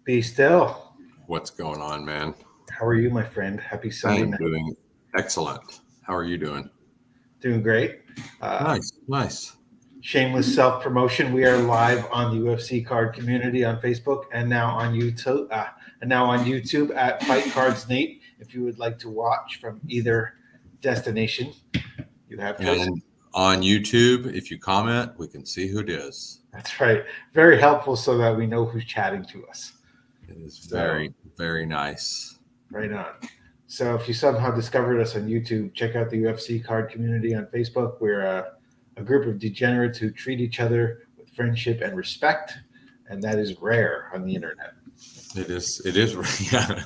Be still. What's going on, man? How are you, my friend? Happy I Sunday am night. doing excellent. How are you doing? Doing great. Uh, Nice, nice. Shameless self promotion. We are live on the UFC card community on Facebook and now on YouTube. At Fight Cards Nate. If you would like to watch from either destination, you have choices. And on YouTube, if you comment, we can see who it is. That's right. Very helpful so that we know who's chatting to us. It is So very, very nice. right on. So if you somehow discovered us on YouTube, check out the UFC card community on Facebook. We're a group of degenerates who treat each other with friendship and respect, and that is rare on the internet. It is. It is. Yeah.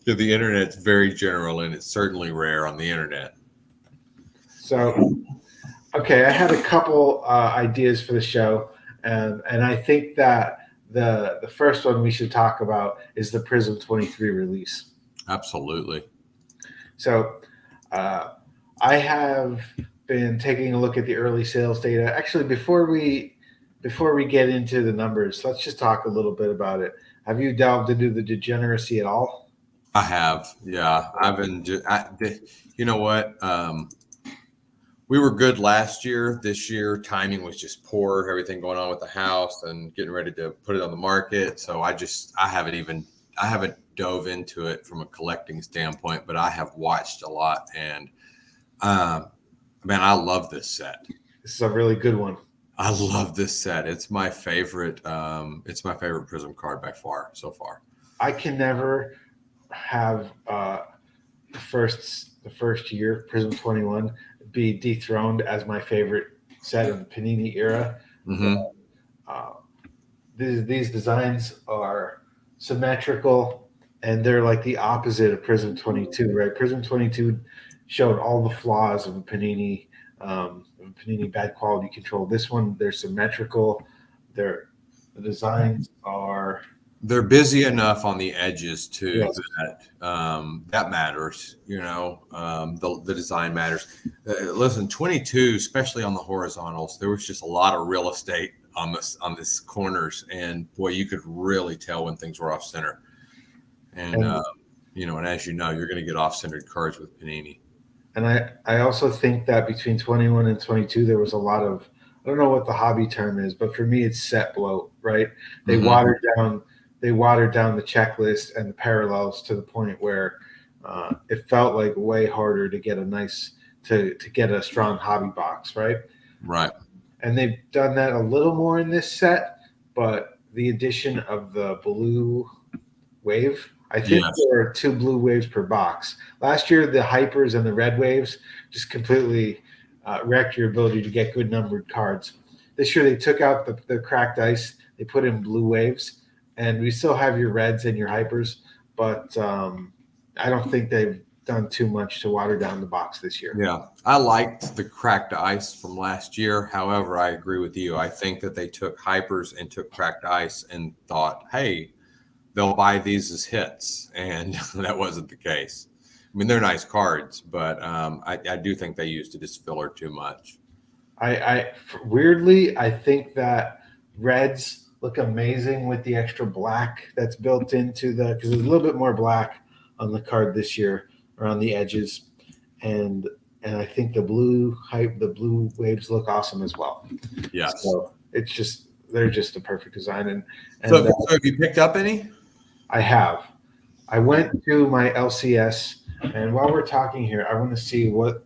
The internet's very general, and it's certainly rare on the internet. So, okay, I had a couple ideas for the show, and I think that the first one we should talk about is the Prizm 23 release. Absolutely. So, uh, I have been taking a look at the early sales data. Actually, before we get into the numbers, let's just talk a little bit about it. Have you delved into the degeneracy at all? I have. Yeah. I've been. You know what? We were good last year. This year, timing was just poor. Everything going on with the house and getting ready to put it on the market. So I haven't dove into it from a collecting standpoint, but I have watched a lot. And um, man, I love this set. This is a really good one. I love this set. It's my favorite. It's my favorite Prism card by far so far. I can never have the first year Prism 21 be dethroned as my favorite set of the Panini era. Hmm. Uh, these designs are symmetrical, and they're like the opposite of Prism 22, right? Prism 22 showed all the flaws of a Panini bad quality control. This one, they're symmetrical. They're the designs are They're busy enough on the edges too yes, that that matters. The design matters. Listen, 22, especially on the horizontals, there was just a lot of real estate on this corners, and boy, you could really tell when things were off center. And and and as you know, you're going to get off centered cards with Panini. I also think that between 21 and 22 there was a lot of, I don't know what the hobby term is, but for me it's set bloat, right? They Hmm. watered down they watered down the checklist and the parallels to the point where it felt like way harder to get a nice to get a strong hobby box, right? Right. And they've done that a little more in this set, but the addition of the blue wave. I think Yes. there are two blue waves per box. Last year, the hypers and the red waves just completely wrecked your ability to get good numbered cards. This year, they took out the cracked ice. They put in blue waves, and we still have your reds and your hypers, but I don't think they've done too much to water down the box this year. Yeah, I liked the cracked ice from last year. However, I agree with you. I think that they took hypers and took cracked ice and thought, hey, they'll buy these as hits. And that wasn't the case. I mean, they're nice cards, but I do think they used it as filler too much. I weirdly, I think that reds look amazing with the extra black that's built into the, because there's a little bit more black on the card this year around the edges, and and I think the blue waves look awesome as well. Yes. So it's just, they're just a perfect design, and So have you picked up any? I have. I went to my LCS, and while we're talking here, I want to see what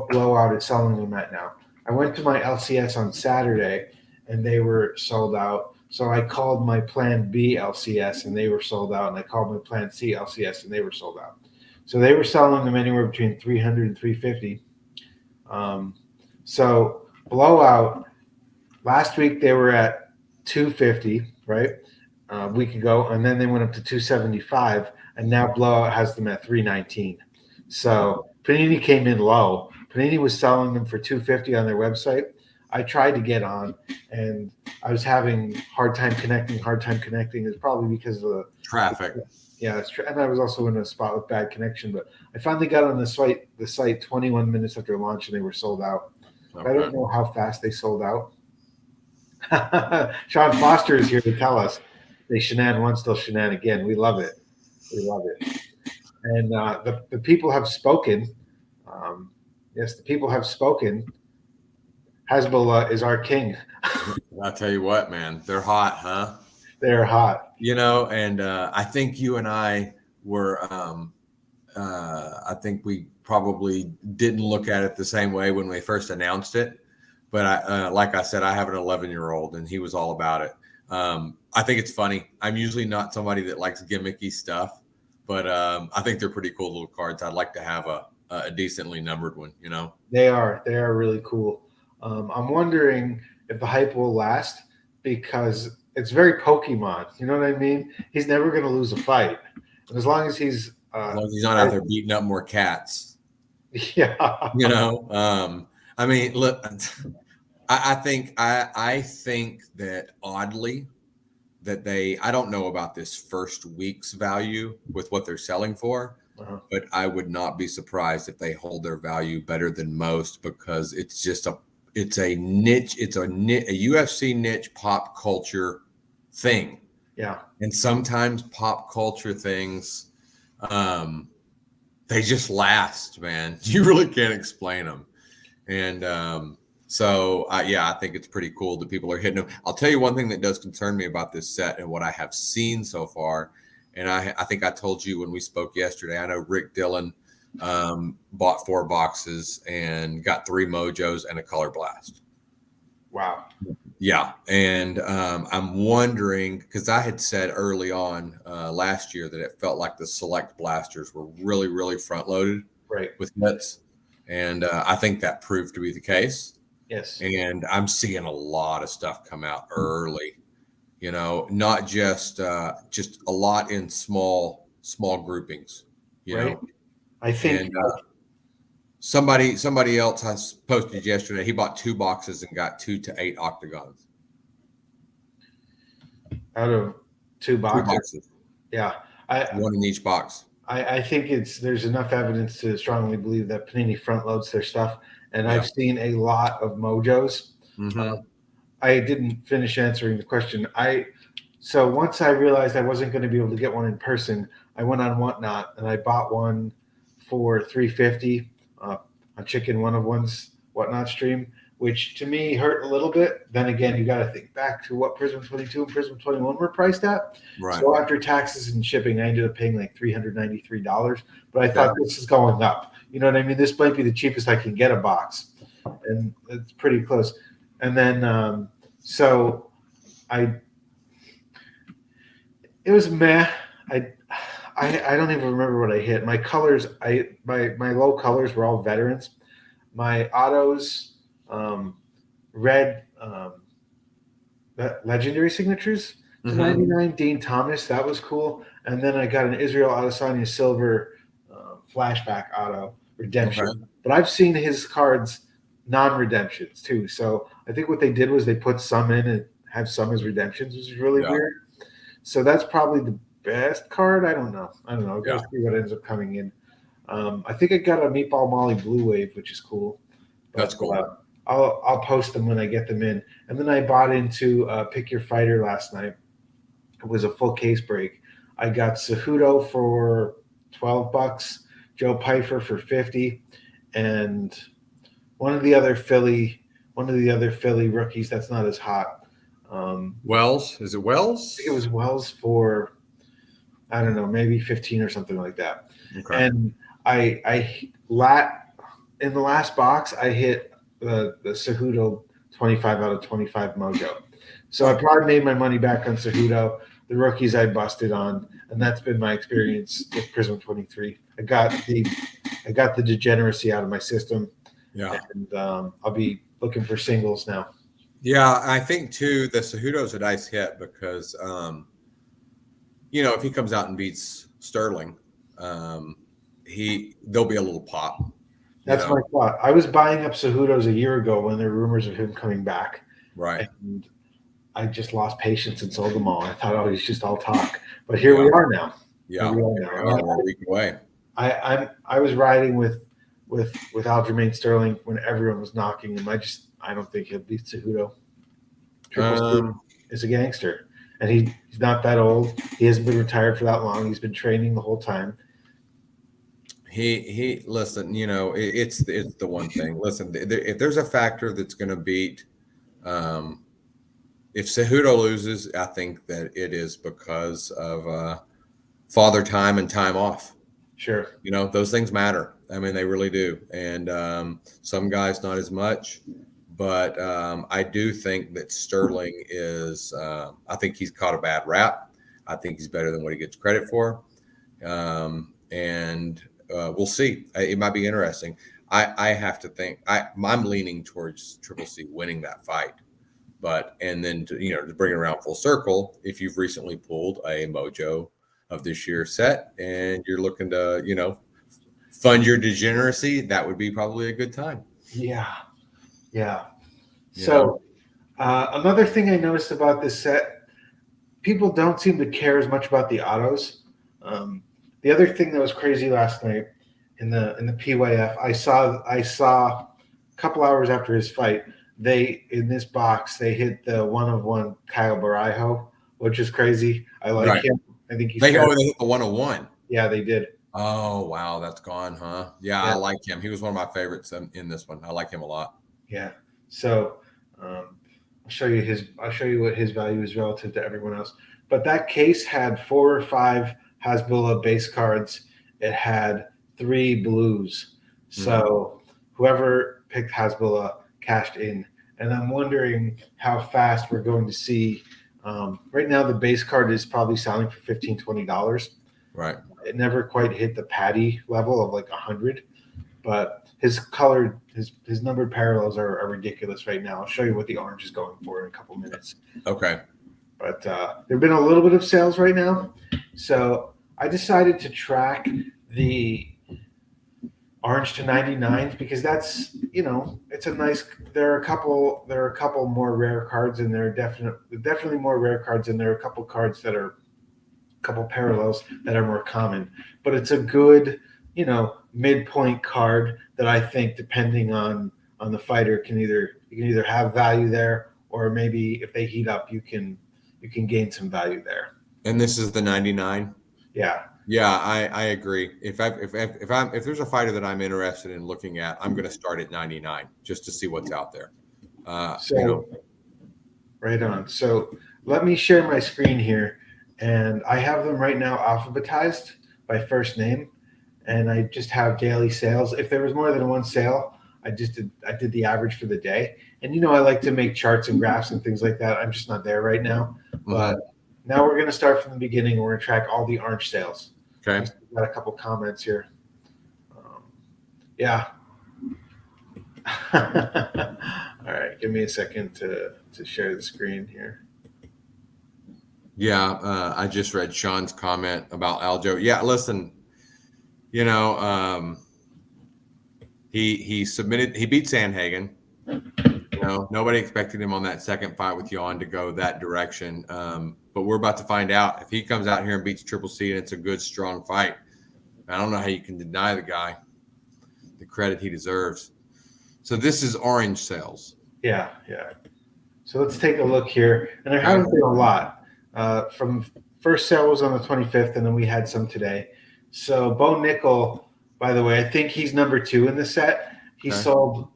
blowout it's selling them at now. I went to my LCS on Saturday and they were sold out. So I called my Plan B LCS and they were sold out. And I called my Plan C LCS and they were sold out. So they were selling them anywhere between 300 and 350. Um, so blowout, last week they were at 250, right? A week ago. And then they went up to 275. And now blowout has them at 319. So Panini came in low. Panini was selling them for 250 on their website. I tried to get on, and I was having hard time connecting. Hard time connecting is probably because of the Traffic. yeah, and I was also in a spot with bad connection. But I finally got on the site 21 minutes after launch, and they were sold out. But I Okay. don't know how fast they sold out. Sean Foster is here to tell us. They shenan once, they'll shenan again. We love it. We love it. And the people have spoken. Um, yes, the people have spoken. Hezbollah is our king. I'll tell you what, man, they're hot, huh? They're hot. And I think you and I were. I think we probably didn't look at it the same way when we first announced it. But like I said, I have an 11-year-old, and he was all about it. I think it's funny. I'm usually not somebody that likes gimmicky stuff, but I think they're pretty cool little cards. I'd like to have a decently numbered one. They are. They are really cool. I'm wondering if the hype will last because it's very Pokemon. You know what I mean? He's never going to lose a fight, and as long as he's as long as he's not out there beating up more cats. Yeah. I mean, look, I think that oddly that I don't know about this first week's value with what they're selling for, but I would not be surprised if they hold their value better than most because it's a niche, it's a UFC niche pop culture thing. Yeah. And sometimes pop culture things, they just last, man. You really can't explain them. And so, I think it's pretty cool that people are hitting them. I'll tell you one thing that does concern me about this set and what I have seen so far. And I think I told you when we spoke yesterday, I know Rick Dillon bought 4 boxes and got 3 Mojos and a Color Blast. Wow. Yeah. And I'm wondering, because I had said early on last year that it felt like the select blasters were really, really front loaded with hits. And I think that proved to be the case. Yes. And I'm seeing a lot of stuff come out early, not just a lot in small groupings, know. I think somebody else has posted yesterday. He bought 2 boxes and got 2 to 8 octagons. Out of 2 boxes. 2 boxes. Yeah. One in each box. I think there's enough evidence to strongly believe that Panini front loads their stuff. And I've seen a lot of Mojos. Mm-hmm. I didn't finish answering the question. So once I realized I wasn't going to be able to get one in person, I went on Whatnot and I bought one for $350 on Chicken One of One's Whatnot stream, which to me hurt a little bit. Then again, you got to think back to what Prizm 22 and Prizm 21 were priced at. Right. So after taxes and shipping, I ended up paying like $393. But I thought this is going up. You know what I mean? This might be the cheapest I can get a box, and it's pretty close. And then it was meh. I don't even remember what I hit. My colors, my low colors were all veterans. My autos, red legendary signatures to 99. Dean Thomas, that was cool. And then I got an Israel Adesanya silver flashback auto redemption. Okay. But I've seen his cards non-redemptions too. So I think what they did was they put some in and have some as redemptions, which is really weird. So that's probably the best card. I don't know. I'll go see what ends up coming in. I think I got a Meatball Molly Blue Wave, which is cool. That's cool. I'll post them when I get them in. And then I bought into Pick Your Fighter last night. It was a full case break. I got Cejudo for $12, Joe Pyfer for $50, and one of the other Philly rookies that's not as hot. Wells? Is it Wells? I think it was Wells for, I don't know, maybe 15 or something like that. Okay. And in the last box, I hit the Cejudo 25 out of 25 Mojo. So I probably made my money back on Cejudo. The rookies I busted on, and that's been my experience with Prizm 23. I got the degeneracy out of my system. Yeah. And I'll be looking for singles now. Yeah, I think too the Cejudo's a nice hit because if he comes out and beats Sterling, there'll be a little pop. That's my thought. I was buying up Cejudo's a year ago when there were rumors of him coming back. Right. And I just lost patience and sold them all. I thought, it's just all talk. But here we are now. Yeah. We're a week away. I was riding with Aljamain Sterling when everyone was knocking him. I don't think he'll beat Cejudo. Triple C is a gangster. and he's not that old. He hasn't been retired for that long. He's been training the whole time. He listen, it's the one thing. Listen, if there's a factor that's going to beat, if Cejudo loses, I think that it is because of father time and time off. Sure. Those things matter. I mean, they really do. And some guys not as much. But I do think that Sterling is, I think he's caught a bad rap. I think he's better than what he gets credit for. And we'll see. It might be interesting. I have to think. I'm leaning towards Triple C winning that fight. And then to bring it around full circle, if you've recently pulled a mojo of this year's set and you're looking to, fund your degeneracy, that would be probably a good time. Yeah. So another thing I noticed about this set, people don't seem to care as much about the autos. The other thing that was crazy last night in the PYF, I saw a couple hours after his fight, in this box they hit the 1-of-1 Kyle Barajo, which is crazy. I like him. I think they hit the 1-of-1. Yeah, they did. Oh wow, that's gone, huh? Yeah, I like him. He was one of my favorites in this one. I like him a lot. Yeah. So I'll show you what his value is relative to everyone else. But that case had 4 or 5 Hasbulla base cards. It had 3 blues. So whoever picked Hasbulla cashed in. And I'm wondering how fast we're going to see. Right now, the base card is probably selling for $15, $20. Right. It never quite hit the Patty level of like 100, but his colored, his numbered parallels are ridiculous right now. I'll show you what the orange is going for in a couple minutes. Okay. But there have been a little bit of sales right now, so I decided to track the orange to 99 because that's it's a nice. There are a couple more rare cards, and there are definitely more rare cards, and there are a couple cards that are. Couple parallels that are more common, but it's a good midpoint card that I think, depending on the fighter, you can either have value there, or maybe if they heat up, you can gain some value there. And this is the 99. Yeah, I agree. If there's a fighter that I'm interested in looking at, I'm going to start at 99 just to see what's out there. Right on. So let me share my screen here. And I have them right now alphabetized by first name, and I just have daily sales. If there was more than one sale, I did the average for the day. And I like to make charts and graphs and things like that. I'm just not there right now. But now we're going to start from the beginning, and we're going to track all the orange sales. Okay. We've got a couple comments here. Yeah. All right. Give me a second to share the screen here. Yeah, I just read Sean's comment about Aljo. Yeah, listen, he submitted. He beat Sandhagen. Nobody expected him on that second fight with Jan to go that direction. But we're about to find out if he comes out here and beats Triple C and it's a good, strong fight. I don't know how you can deny the guy the credit he deserves. So this is orange sales. Yeah. So let's take a look here, and there haven't been a lot. From first sale was on the 25th, and then we had some today. So Bo Nickel, by the way, I think he's number 2 in the set. He sold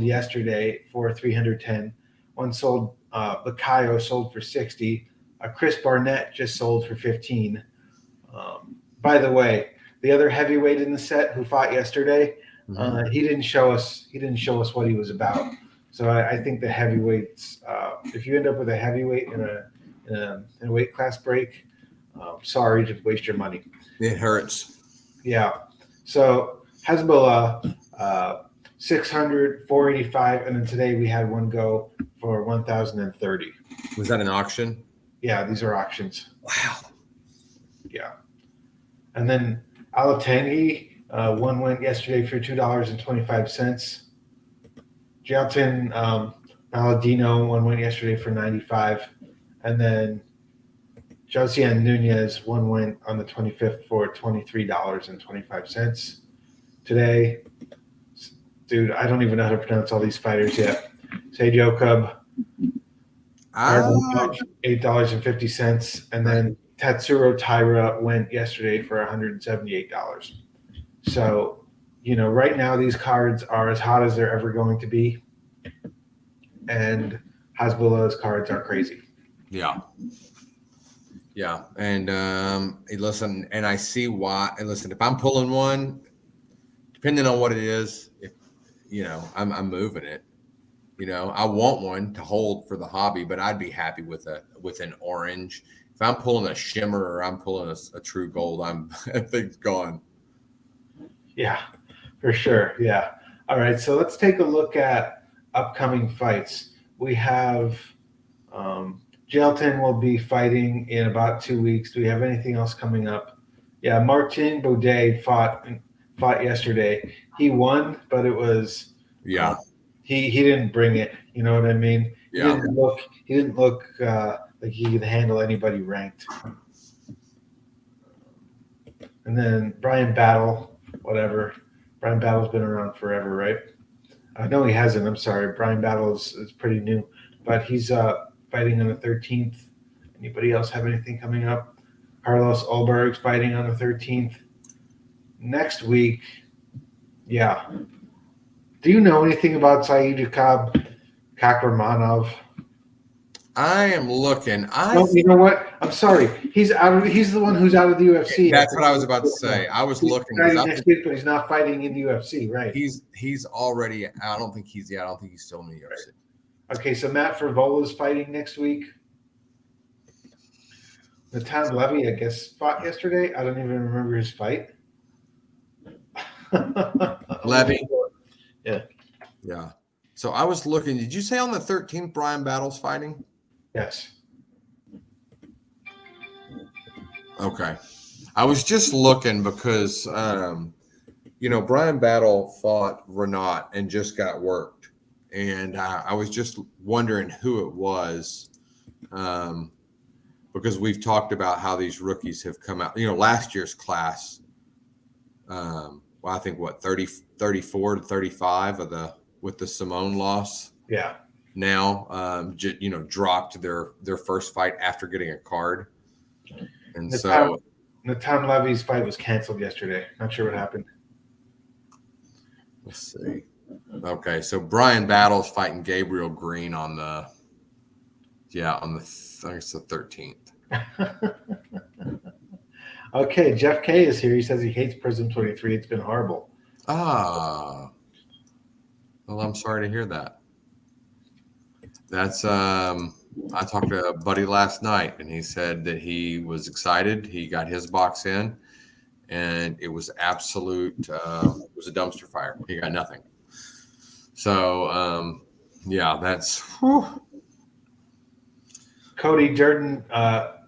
yesterday for 310. One sold, Lacayo sold for 60. Chris Barnett just sold for 15. By the way, the other heavyweight in the set who fought yesterday, he didn't show us what he was about. So I think the heavyweights, if you end up with a heavyweight in a weight class break, sorry to waste your money. It hurts. Yeah. So Hasbulla, 600, 485, and then today we had one go for 1,030. Was that an auction? Yeah, these are auctions. Wow. Yeah. And then Alatangi, one went yesterday for $2.25. Gelton Maladino, one went yesterday for 95. And then Josian Nunez, one went on the 25th for $23.25. Today, dude, I don't even know how to pronounce all these fighters yet. Say Joe Cub. Ah, $8.50, and then Tatsuro Taira went yesterday for $178. So, right now these cards are as hot as they're ever going to be, and Hasbullah's cards are crazy. yeah. Yeah. And listen, and I see why. And listen, if I'm pulling one, depending on what it is, if I'm moving it. I want one to hold for the hobby, but I'd be happy with an orange. If I'm pulling a shimmer or I'm pulling a true gold, that thing's gone. Yeah, for sure. Yeah. All right. So let's take a look at upcoming fights. We have Gelton will be fighting in about 2 weeks. Do we have anything else coming up? Yeah, Martin Baudet fought yesterday. He won, but it was he didn't bring it. You know what I mean? He Yeah. didn't look like he could handle anybody ranked. And then Brian Battle, whatever. Brian Battle's been around forever, right? No, he hasn't. I'm sorry. Brian Battle is pretty new, but he's fighting on the 13th. Anybody else have anything coming up? Carlos Ulberg's fighting on the 13th. Next week, yeah. Do you know anything about Saeed Kakramanov? I am looking. You know what? I'm sorry. He's the one who's out of the UFC. That's what I was about to say. I was looking next week, but he's not fighting in the UFC, right? He's already. I don't think he's still in the UFC. Okay, so Matt Frivola is fighting next week. Natan Levy, I guess, fought yesterday. I don't even remember his fight. Levy. Yeah. Yeah. So I was looking. Did you say on the 13th Brian Battle's fighting? Yes. Okay. I was just looking because, Brian Battle fought Renat and just got worked. And I was just wondering who it was because we've talked about how these rookies have come out. Last year's class, I think, 34 to 35 with the Simone loss. Yeah. Now, dropped their first fight after getting a card. And Natan Levy's fight was canceled yesterday. Not sure what happened. Let's see. Okay, so Brian Battle's fighting Gabriel Green on the I think it's the 13th. Okay, Jeff K is here. He says he hates Prizm 23. It's been horrible. Well, I'm sorry to hear that. That's I talked to a buddy last night, and he said that he was excited. He got his box in, and it was absolute. It was a dumpster fire. He got nothing. So, that's. Whew. Cody Durden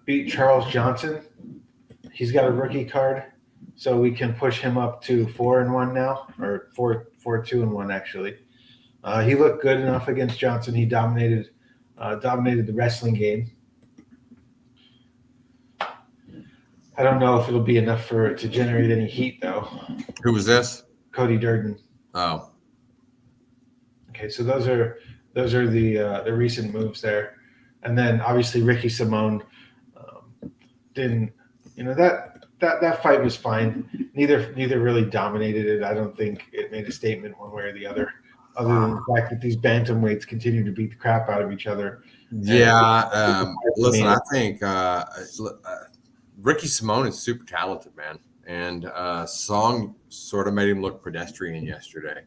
beat Charles Johnson. He's got a rookie card, so we can push him up to 4-1 now, or 4-2-1 actually. He looked good enough against Johnson. He dominated the wrestling game. I don't know if it'll be enough to generate any heat, though. Who was this? Cody Durden. Oh. Okay, so those are the recent moves there, and then obviously Ricky Simone didn't. That fight was fine. Neither really dominated it. I don't think it made a statement one way or the other than the fact that these bantamweights continue to beat the crap out of each other. Yeah. Listen, I think Ricky Simone is super talented, man. And Song sort of made him look pedestrian yesterday.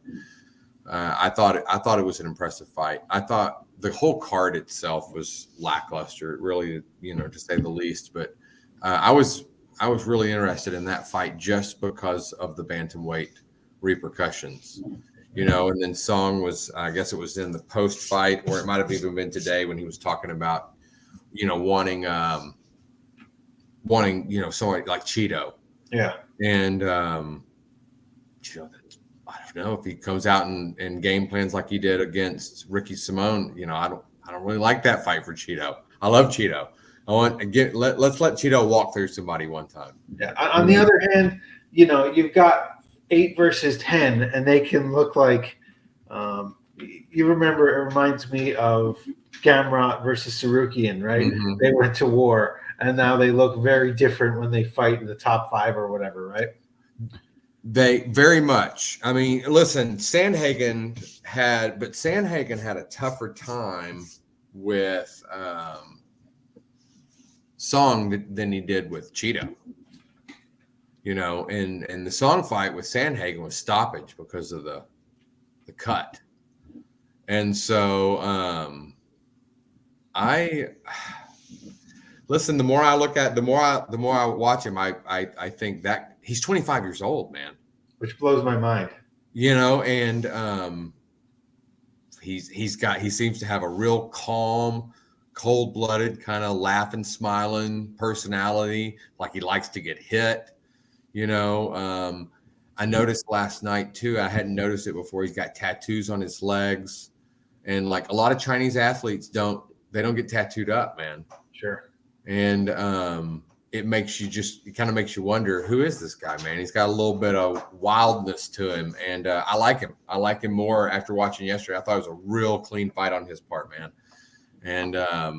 I thought it was an impressive fight. I thought the whole card itself was lackluster, really, to say the least. But I was really interested in that fight just because of the bantamweight repercussions, And then Song was, I guess it was in the post fight, or it might have even been today when he was talking about, wanting somebody like Cheeto. Yeah. And I don't know if he comes out and game plans like he did against Ricky Simone. I don't really like that fight for Cheeto. I love Cheeto. Let's let Cheeto walk through somebody one time. Yeah. On the other hand, you've got 8 versus 10, and they can look like. You remember? It reminds me of Gamrot versus Sarukian, right? Mhm. They went to war, and now they look very different when they fight in the top 5 or whatever, right? They very much. I mean, listen, Sandhagen had a tougher time with Song than he did with Cheeto. You know, and the Song fight with Sandhagen was stoppage because of the cut. And so I listen, the more I look at the more I watch him, I think that he's 25 years old, man. Which blows my mind. You know, and he seems to have a real calm, cold-blooded, kind of laughing, smiling personality, like he likes to get hit. You know, I noticed last night too, I hadn't noticed it before, he's got tattoos on his legs. And like a lot of Chinese athletes don't get tattooed up, man. Sure. And it kind of makes you wonder, who is this guy, man? He's got a little bit of wildness to him, and I like him. I like him more after watching yesterday. I thought it was a real clean fight on his part, man. And I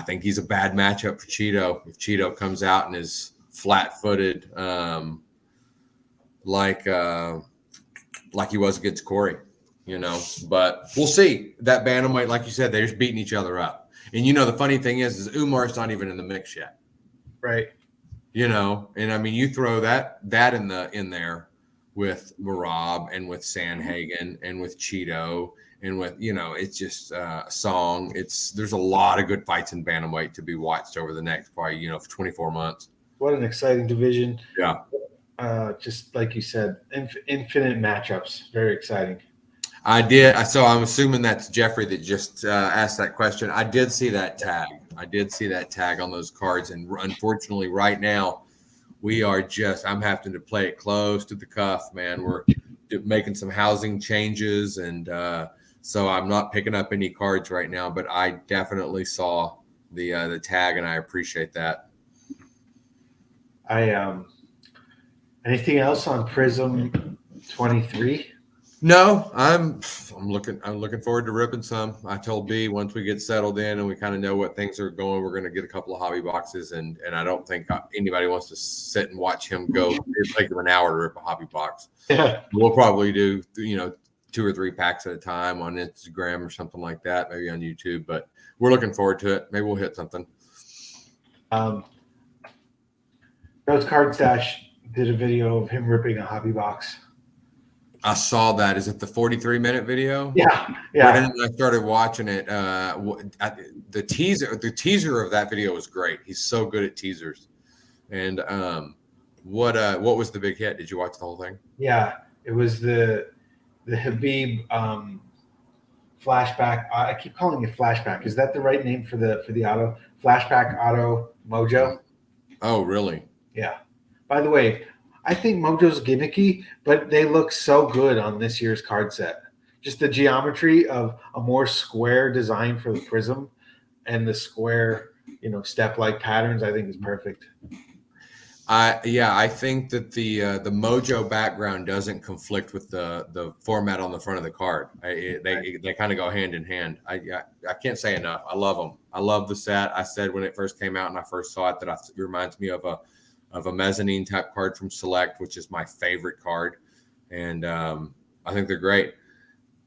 think he's a bad matchup for Cheeto. If Cheeto comes out and is flat-footed, like he was against Corey, you know. But we'll see. That bantamweight, like you said, they're just beating each other up. And you know, the funny thing is Umar's not even in the mix yet, right? You know, and I mean, you throw that in there with Marab and with Sandhagen and with Cheeto and with, you know, it's just Song. There's a lot of good fights in bantamweight to be watched over the next probably, you know, for 24 months. What an exciting division! Yeah, just like you said, infinite matchups. Very exciting. I did. So I'm assuming that's Jeffrey that just asked that question. I did see that tag. On those cards. And unfortunately, right now, I'm having to play it close to the cuff, man. We're making some housing changes. And so I'm not picking up any cards right now. But I definitely saw the tag, and I appreciate that. Anything else on Prizm 23? No, I'm looking forward to ripping some. I told B once we get settled in and we kind of know what things are going, we're going to get a couple of hobby boxes, and I don't think anybody wants to sit and watch him go. It'll take him an hour to rip a hobby box. Yeah, we'll probably do 2 or 3 packs at a time on Instagram or something like that, maybe on YouTube. But we're looking forward to it. Maybe we'll hit something. Those Card Stash did a video of him ripping a hobby box. I saw that. Is it the 43-minute video? Yeah. Right, I started watching it. The teaser of that video was great. He's so good at teasers. And what was the big hit? Did you watch the whole thing? Yeah, it was the Habib flashback. I keep calling it flashback. Is that the right name for the auto? Flashback auto Mojo? Oh, really? Yeah. By the way, I think Mojo's gimmicky, but they look so good on this year's card set. Just the geometry of a more square design for the Prizm and the square, step-like patterns, I think is perfect. I think that the Mojo background doesn't conflict with the format on the front of the card. They kind of go hand in hand. I can't say enough. I love them. I love the set. I said when it first came out and I first saw it that it reminds me of a mezzanine type card from Select, which is my favorite card, and I think they're great.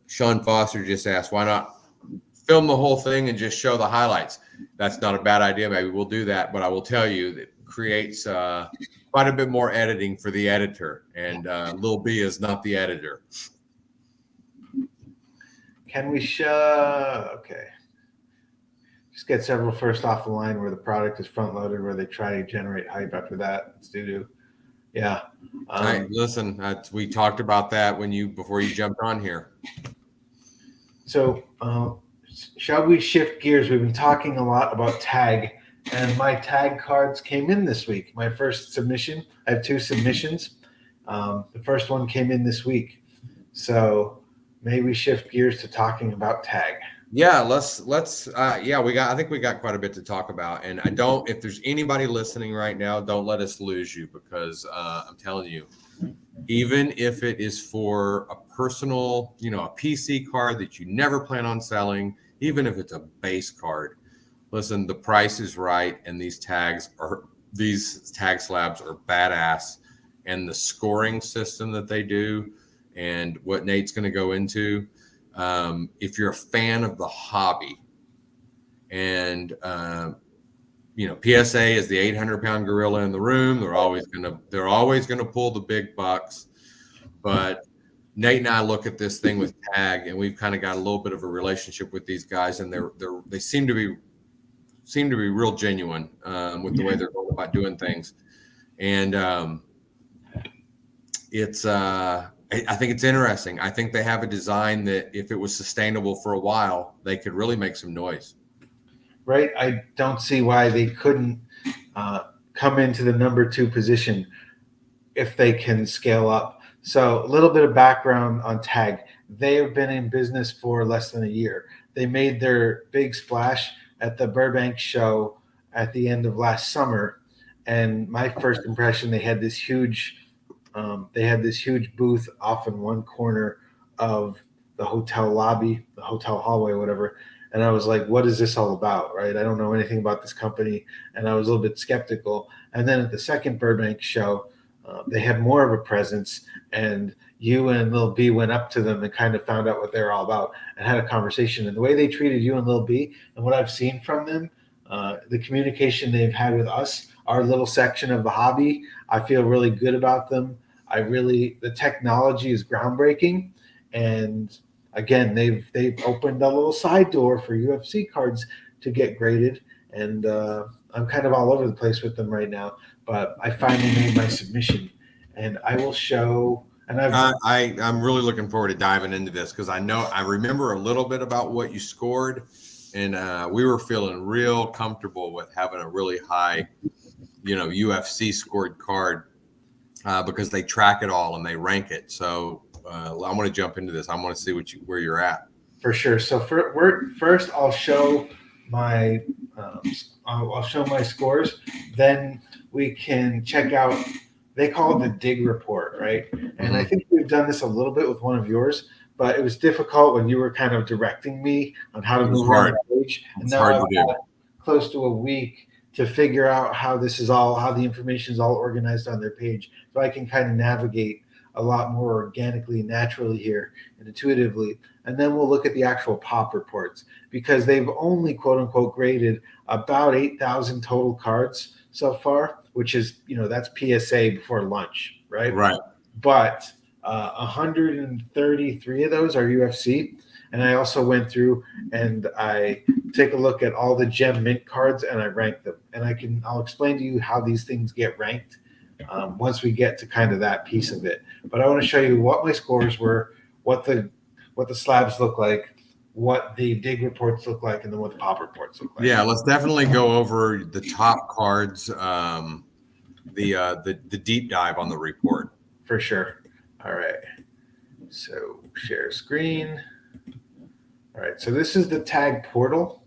Sean Foster just asked, why not film the whole thing and just show the highlights? That's not a bad idea. Maybe we'll do that, but I will tell you that creates quite a bit more editing for the editor, and Lil B is not the editor. Can we show? Okay. Just get several first off the line where the product is front loaded, where they try to generate hype after that. It's doo-doo. Yeah. Hey, listen, we talked about that before you jumped on here. So shall we shift gears? We've been talking a lot about tag, and my tag cards came in this week. My first submission. I have 2 submissions. The first one came in this week. So maybe we shift gears to talking about tag. Yeah, I think we got quite a bit to talk about. And if there's anybody listening right now, don't let us lose you because I'm telling you, even if it is for a personal, a PC card that you never plan on selling, even if it's a base card, listen, the price is right. And these tag slabs are badass. And the scoring system that they do and what Nate's going to go into, if you're a fan of the hobby, and PSA is the 800-pound gorilla in the room. They're always gonna pull the big bucks. But Nate and I look at this thing with tag, and we've kind of got a little bit of a relationship with these guys, and they seem to be real genuine with the way they're going about doing things. And I think it's interesting. I think they have a design that if it was sustainable for a while, they could really make some noise. Right? I don't see why they couldn't come into the number 2 position if they can scale up. So, a little bit of background on Tag. They have been in business for less than a year. They made their big splash at the Burbank show at the end of last summer. And my first impression, they had this huge booth off in one corner of the hotel lobby, the hotel hallway, whatever. And I was like, what is this all about? Right? I don't know anything about this company. And I was a little bit skeptical. And then at the second Burbank show, they had more of a presence. And you and Lil B went up to them and kind of found out what they're all about and had a conversation. And the way they treated you and Lil B and what I've seen from them, the communication they've had with us, our little section of the hobby, I feel really good about them. The technology is groundbreaking, and again, they've opened a little side door for UFC cards to get graded, and I'm kind of all over the place with them right now. But I finally made my submission, and I will show. And I'm really looking forward to diving into this because I remember a little bit about what you scored, and we were feeling real comfortable with having a really high, UFC scored card because they track it all and they rank it. So I want to jump into this. I want to see where you're at. For sure. So first, I'll show my I'll show my scores. Then we can check out. They call it the dig report, right? And I think we've done this a little bit with one of yours, but it was difficult when you were kind of directing me on how to move around the page. And now I've got close to a week to figure out how the information is all organized on their page, so I can kind of navigate a lot more organically, naturally here, and intuitively. And then we'll look at the actual pop reports because they've only quote unquote graded about 8,000 total cards so far, which is, that's PSA before lunch, right? Right. But 133 of those are UFC. And I also went through and I take a look at all the gem mint cards and I rank them. And I'll explain to you how these things get ranked once we get to kind of that piece of it. But I want to show you what my scores were, what the slabs look like, what the dig reports look like, and then what the pop reports look like. Yeah, let's definitely go over the top cards, the deep dive on the report. For sure. All right. So share screen. All right. So this is the tag portal.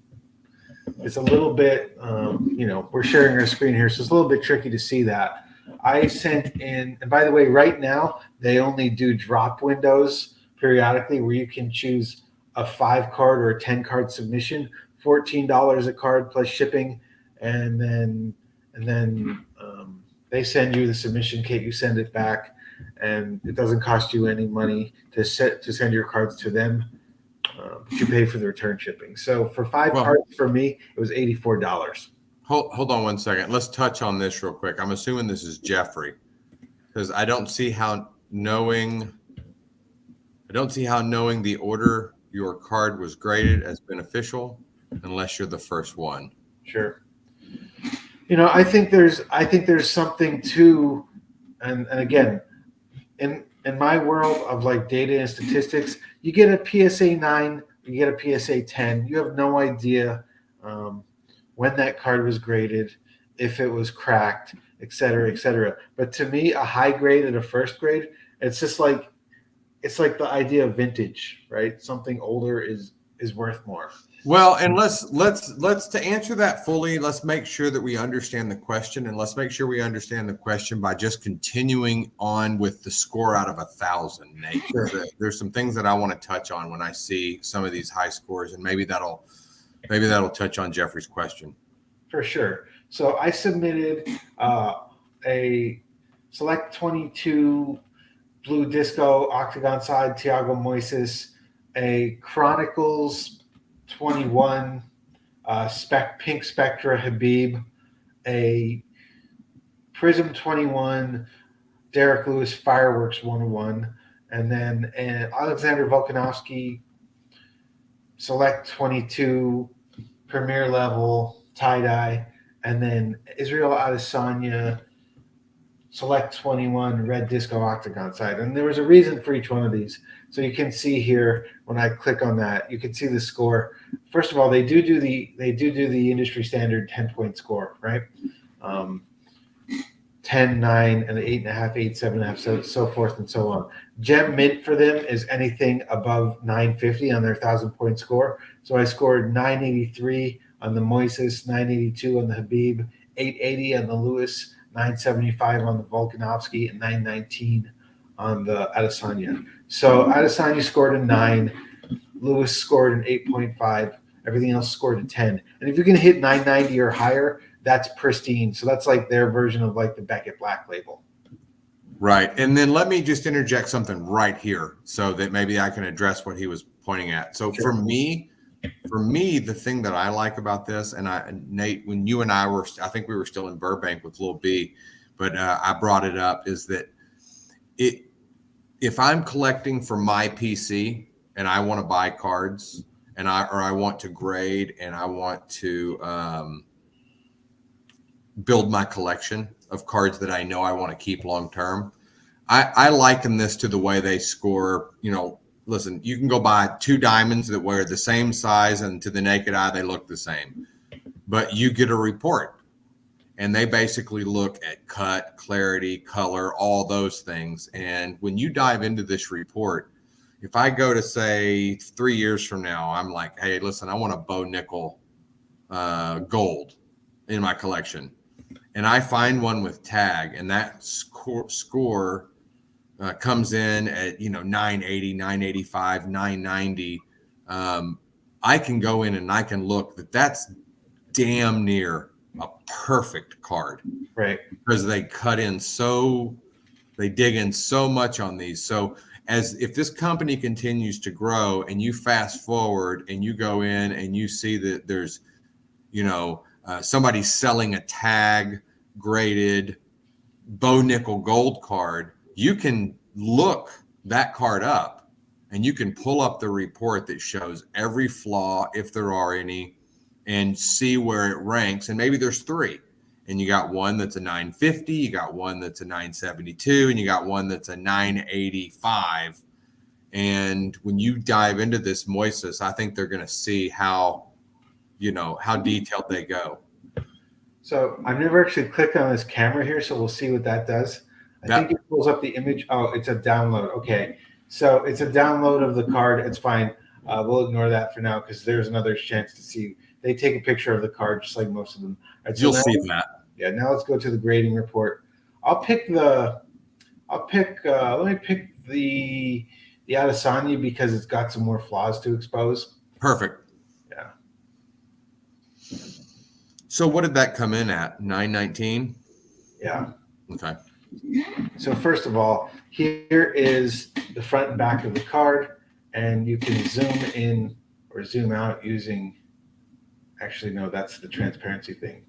It's a little bit, we're sharing our screen here, so it's a little bit tricky to see that. I sent in, and by the way, right now they only do drop windows periodically where you can choose a 5-card or a 10-card submission, $14 a card plus shipping, and then they send you the submission kit. You send it back, and it doesn't cost you any money to send your cards to them. But you pay for the return shipping. So for 5 cards for me, it was $84. Hold on one second. Let's touch on this real quick. I'm assuming this is Jeffrey because I don't see how knowing the order your card was graded as beneficial unless you're the first one. Sure. I think there's something to, and again, in my world of like data and statistics, you get a PSA 9, you get a PSA 10. You have no idea when that card was graded, if it was cracked, et cetera, et cetera. But to me, a high grade and a first grade, it's like the idea of vintage, right? Something older is is worth more. Well, and let's to answer that fully, let's make sure that we understand the question, and let's make sure we understand the question by just continuing on with the score out of 1,000, Nate. Sure. There's some things that I want to touch on when I see some of these high scores, and maybe that'll touch on Jeffrey's question. For sure. So I submitted a Select 22 Blue Disco Octagon Side Tiago Moises, a Chronicles 21 Pink Spectra Habib, a Prizm 21 Derek Lewis Fireworks 101, and then an Alexander Volkanovsky Select 22 Premier Level Tie-Dye, and then Israel Adesanya Select 21 Red Disco Octagon Side. And there was a reason for each one of these. So you can see here when I click on that, you can see the score. First of all, they do the industry standard 10-point score, right? 10, 9, and 8.5, 8, 7.5, so forth and so on. Gem mint for them is anything above 950 on their 1,000-point score. So I scored 983 on the Moises, 982 on the Habib, 880 on the Lewis, 975 on the Volkanovsky, and 919 on the Adesanya. So Adesanya scored a 9, Lewis scored an 8.5, everything else scored a 10. And if you can hit 990 or higher, that's pristine. So that's like their version of like the Beckett Black Label. Right. And then let me just interject something right here so that maybe I can address what he was pointing at. So Sure. for me, the thing that I like about this, and Nate, when you and I were, I think we were still in Burbank with Lil B, but I brought it up, is that if I'm collecting for my PC and I want to buy cards and I want to grade and I want to build my collection of cards that I know I want to keep long term, I liken this to the way they score. Listen, you can go buy 2 diamonds that were the same size, and to the naked eye, they look the same. But you get a report, and they basically look at cut, clarity, color, all those things. And when you dive into this report, if I go to, say, 3 years from now, I'm like, hey, listen, I want a Bo Nickel gold in my collection. And I find one with tag, and that score comes in at 980, 985, 990. I can go in and I can look that's damn near a perfect card, right? Because they dig in so much on these. So if this company continues to grow, and you fast forward and you go in and you see that there's somebody selling a tag graded Bo Nickel gold card, you can look that card up and you can pull up the report that shows every flaw, if there are any, and see where it ranks. And maybe there's 3, and you got one that's a 950, you got one that's a 972, and you got one that's a 985. And when you dive into this Moises, I think they're going to see how detailed they go. So I've never actually clicked on this camera here, so we'll see what that does. I think it pulls up the image. Oh, it's a download. Okay. So it's a download of the card. It's fine. We'll ignore that for now because there's another chance to see. They take a picture of the card just like most of them. Right, so you'll see that. Yeah. Now let's go to the grading report. Let me pick the Adesanya because it's got some more flaws to expose. Perfect. Yeah. So what did that come in at? 919? Yeah. Okay. So first of all, here is the front and back of the card, and you can zoom in or zoom out using, actually, no, that's the transparency thing.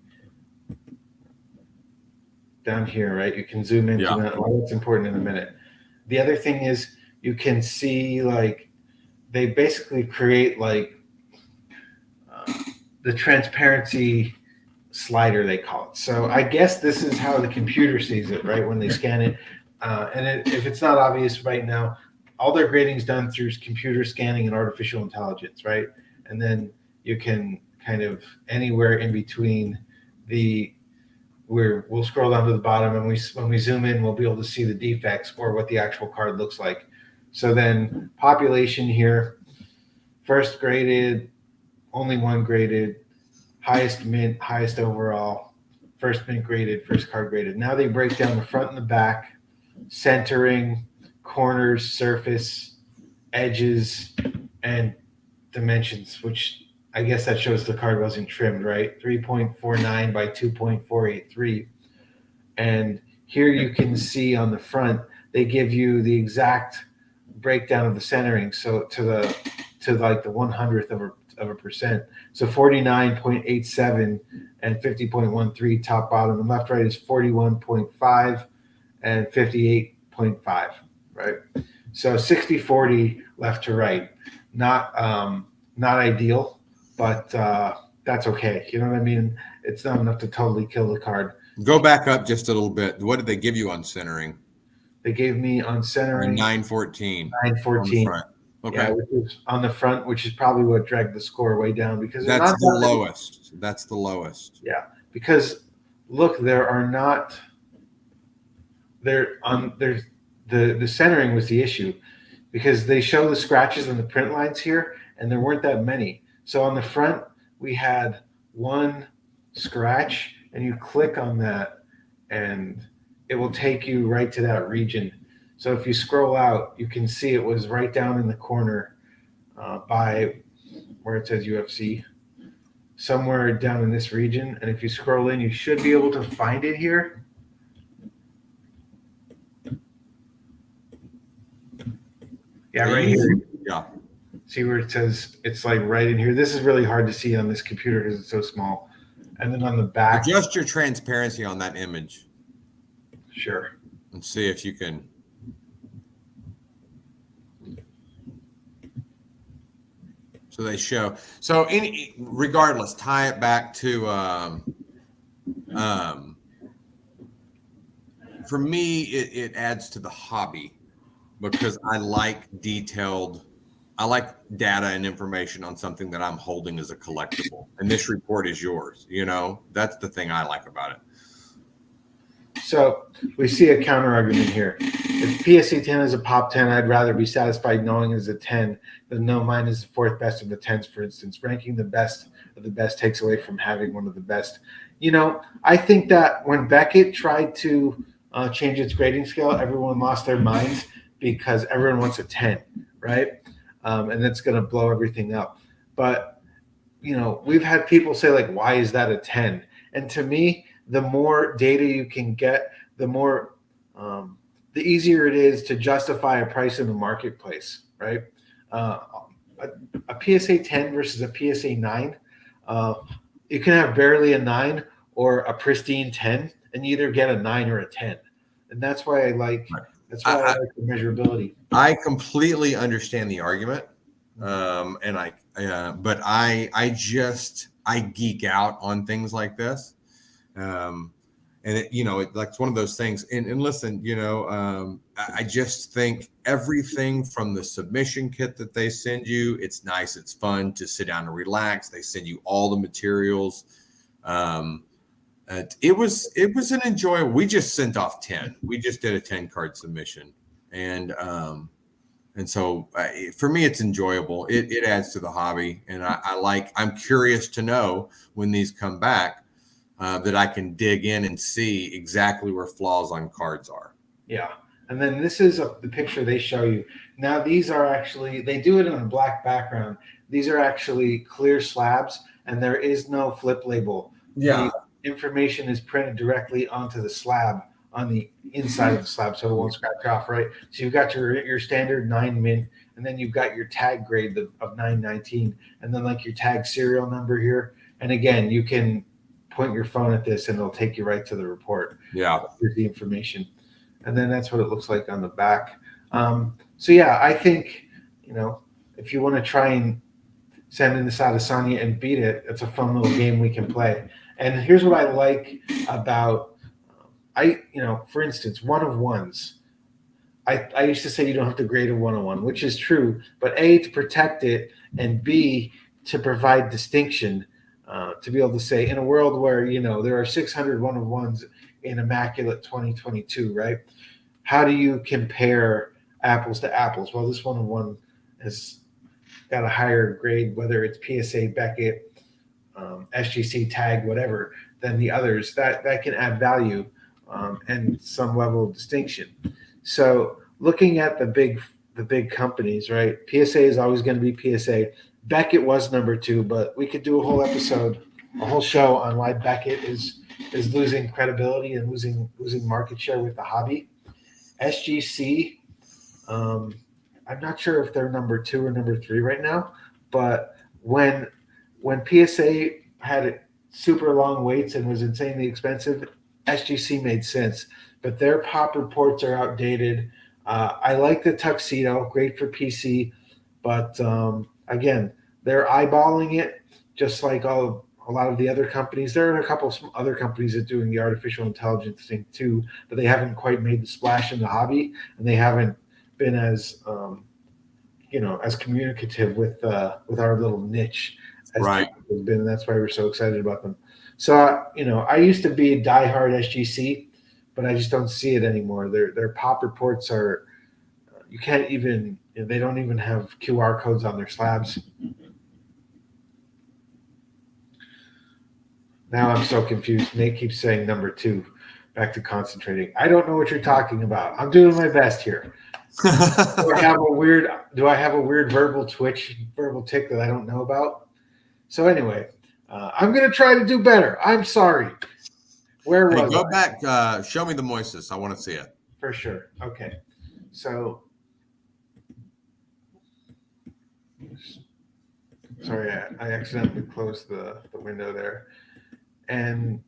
Down here, right? You can zoom into that. Well, that's important in a minute. The other thing is you can see, like, they basically create, like, the transparency slider, they call it. So I guess this is how the computer sees it, right, when they scan it. If it's not obvious right now, all their grading is done through computer scanning and artificial intelligence, right? And then you can kind of anywhere in between we'll scroll down to the bottom, and when we zoom in, we'll be able to see the defects or what the actual card looks like. So then population here, first graded, only one graded, highest mint, highest overall, first mint graded, first card graded. Now they break down the front and the back, centering, corners, surface, edges, and dimensions, which I guess that shows the card wasn't trimmed, right? 3.49 by 2.483. And here you can see on the front, they give you the exact breakdown of the centering. So to like the 100th of a percent. So 49.87 and 50.13 top bottom, and left right is 41.5 and 58.5, right? So 60-40 left to right. Not ideal, but that's okay. You know what I mean? It's not enough to totally kill the card. Go back up just a little bit. What did they give you on centering? They gave me on centering 914. 914. Okay. Yeah, which is on the front, which is probably what dragged the score way down because that's the lowest. That's the lowest. Yeah, because look, there are not there on there's the centering was the issue because they show the scratches and the print lines here, and there weren't that many. So on the front, we had one scratch, and you click on that, and it will take you right to that region. So if you scroll out, you can see it was right down in the corner by where it says UFC, somewhere down in this region. And if you scroll in, you should be able to find it here. Yeah, right here. Yeah. See where it says it's like right in here. This is really hard to see on this computer because it's so small. And then on the back, adjust your transparency on that image. Sure. And see if you can. So they show. So regardless, tie it back to for me, it adds to the hobby because I like detailed. I like data and information on something that I'm holding as a collectible. And this report is yours. You know, that's the thing I like about it. So we see a counter argument here. If PSA 10 is a pop 10, I'd rather be satisfied knowing it's a 10 than know mine is the fourth best of the 10s, for instance. Ranking the best of the best takes away from having one of the best. You know, I think that when Beckett tried to change its grading scale, everyone lost their minds because everyone wants a 10, right? And that's going to blow everything up. But, you know, we've had people say, like, why is that a 10? And to me, the more data you can get, the more, the easier it is to justify a price in the marketplace, right? A PSA 10 versus a PSA 9, you can have barely a 9 or a pristine 10, and you either get a 9 or a 10. And that's why I like the measurability. I completely understand the argument, and but I geek out on things like this, and it's one of those things. And listen, I just think everything from the submission kit that they send you, it's nice, it's fun to sit down and relax. They send you all the materials. It was an enjoyable. We just sent off 10. We just did a 10 card submission, and so for me, it's enjoyable. It adds to the hobby, and I'm curious to know when these come back that I can dig in and see exactly where flaws on cards are. Yeah, and then this is the picture they show you. Now these are actually, they do it in a black background. These are actually clear slabs, and there is no flip label. Yeah. The information is printed directly onto the slab on the inside of the slab, so it won't scratch off, right? So you've got your standard 9 mint, and then you've got your tag grade of 919, and then like your tag serial number here. And again, you can point your phone at this, and it'll take you right to the report. Yeah, here's the information, and then that's what it looks like on the back. So yeah, I think if you want to try and send in this Adesanya and beat it, it's a fun little game we can play. And here's what I like about, for instance, one of ones. I used to say you don't have to grade a 101, which is true, but A, to protect it, and B, to provide distinction, to be able to say in a world where, there are 600 one-of-ones in Immaculate 2022, right? How do you compare apples to apples? Well, this one-of-one is got a higher grade, whether it's PSA, Beckett, SGC, tag, whatever, than the others. That can add value and some level of distinction. So looking at the big companies, right? PSA is always going to be PSA. Beckett was number two, but we could do a whole episode, a whole show on why Beckett is losing credibility and losing market share with the hobby. SGC, I'm not sure if they're number two or number three right now, but when PSA had super long waits and was insanely expensive, SGC made sense. But their pop reports are outdated. I like the tuxedo, great for PC, but again, they're eyeballing it just like a lot of the other companies. There are a couple of other companies that are doing the artificial intelligence thing too, but they haven't quite made the splash in the hobby, and they haven't been as as communicative with our little niche as Right. has been, and that's why we're so excited about them. So I used to be a diehard SGC, but I just don't see it anymore. Their pop reports are you can't even they don't even have QR codes on their slabs. Now I'm so confused. Nate keeps saying number two. Back to concentrating. I don't know what you're talking about. I'm doing my best here. Do I have a weird verbal tick that I don't know about? So anyway, I'm gonna try to do better. I'm sorry. Where Hey, was go I? back. Show me the moistness. I want to see it. For sure. Okay. So sorry, I accidentally closed the window there. And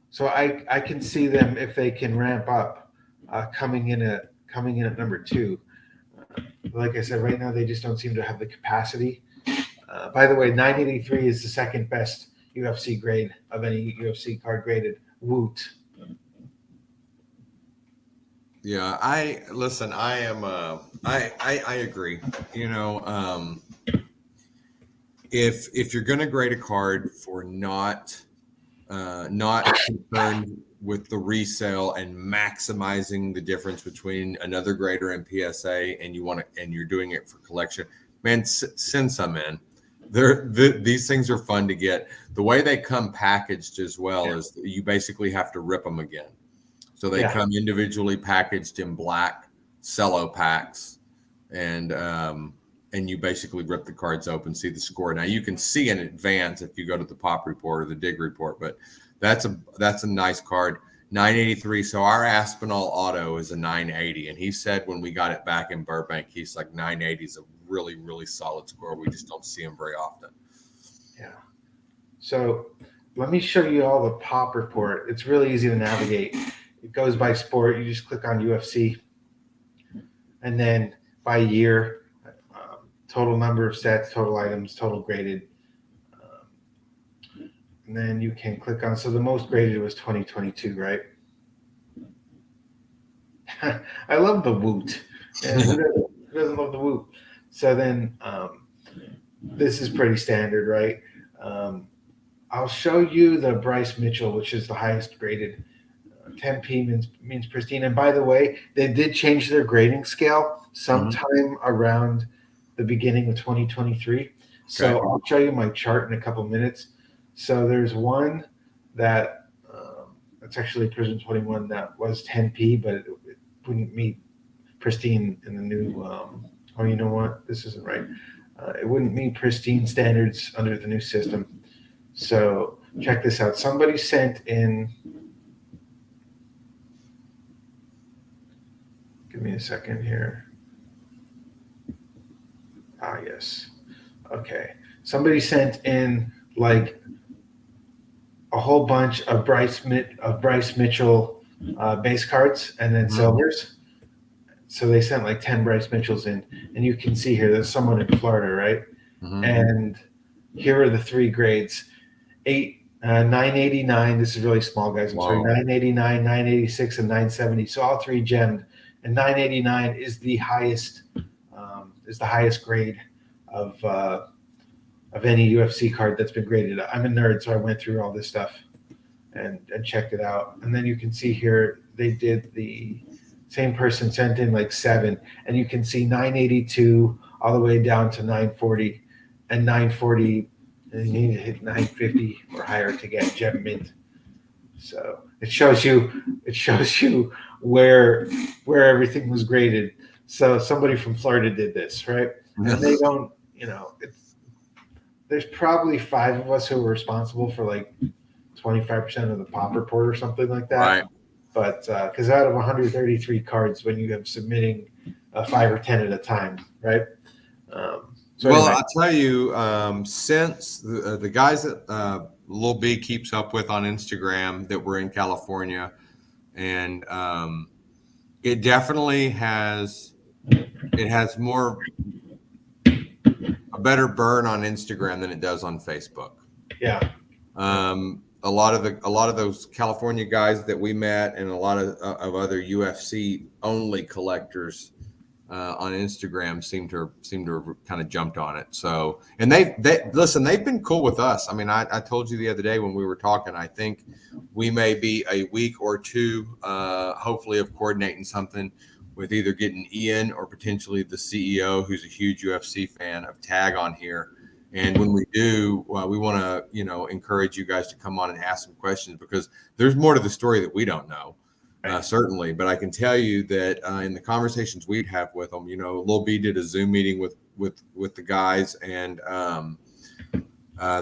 so I can see them if they can ramp up, coming in at number two. Like I said, right now they just don't seem to have the capacity. By the way, 983 is the second best UFC grade of any UFC card graded. Woot. Yeah, I listen. I am. I agree. If you're going to grade a card for not concerned with the resale and maximizing the difference between another grader and PSA, and you're doing it for collection, man, send some in. These things are fun to get. The way they come packaged as well is you basically have to rip them again. So they come individually packaged in black cello packs, and you basically rip the cards open, see the score. Now you can see in advance if you go to the pop report or the dig report, but that's a nice card. 983. So our Aspinall auto is a 980, and he said when we got it back in Burbank, he's like 980 is a really, really solid score. We just don't see him very often. Yeah. So let me show you all the pop report. It's really easy to navigate. It goes by sport. You just click on UFC, and then by year, total number of sets, total items, total graded. And then you can click on, so the most graded was 2022, right? I love the woot. And who doesn't love the woot? So then this is pretty standard, right? I'll show you the Bryce Mitchell, which is the highest graded. 10p means pristine. And by the way, they did change their grading scale sometime around the beginning of 2023. So I'll show you my chart in a couple minutes. So there's one that that's actually Prizm 21 that was 10p, but it wouldn't meet pristine in the new. Oh, you know what? This isn't right. It wouldn't meet pristine standards under the new system. So check this out. Somebody sent in. Give me a second here. Ah, yes. Okay. Somebody sent in like a whole bunch of Bryce Mitchell base cards and then silvers. So they sent like 10 Bryce Mitchells in, and you can see here there's someone in Florida, right? And here are the three grades: 989. This is really small, guys. I'm sorry. 989, 986, and 970. So all three gemmed, and 989 is the highest grade of any UFC card that's been graded. I'm a nerd, so I went through all this stuff and checked it out. And then you can see here they did the same person sent in like 7, and you can see 982 all the way down to 940, and 940, and you need to hit 950 or higher to get gem mint. So it shows you where everything was graded. So somebody from Florida did this, right? And they don't, there's probably 5 of us who are responsible for like 25% of the pop report or something like that. Right. But because out of 133 cards, when you have submitting 5 or 10 at a time, right? Well, Anyway, I'll tell you, since the guys that Lil B keeps up with on Instagram that were in California, and it definitely has more a better burn on Instagram than it does on Facebook. yeah. A lot of those California guys that we met, and a lot of other UFC only collectors on Instagram seem to have kind of jumped on it. So, and they listen, they've been cool with us. I mean, I told you the other day when we were talking, I think we may be a week or two, hopefully, of coordinating something with either getting Ian or potentially the CEO, who's a huge UFC fan, of Tag on here. And when we do, we want to, encourage you guys to come on and ask some questions, because there's more to the story that we don't know. Certainly, but I can tell you that in the conversations we'd have with them, Lil B did a Zoom meeting with the guys, and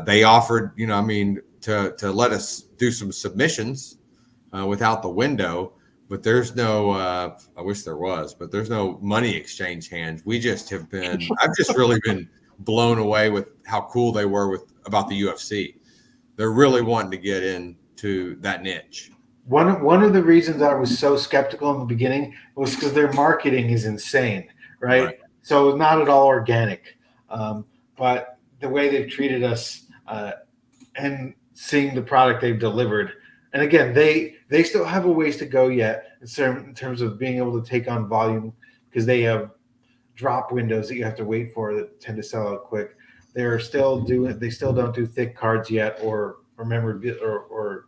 they offered, to let us do some submissions without the window. But there's no, I wish there was, but there's no money exchange hands. We just have been, I've just really been blown away with how cool they were about the UFC. They're really wanting to get into that niche. One of the reasons I was so skeptical in the beginning was because their marketing is insane, right? So not at all organic. But the way they've treated us and seeing the product they've delivered, and again, they still have a ways to go yet in terms of being able to take on volume, because they have drop windows that you have to wait for that tend to sell out quick. They still don't do thick cards yet, or or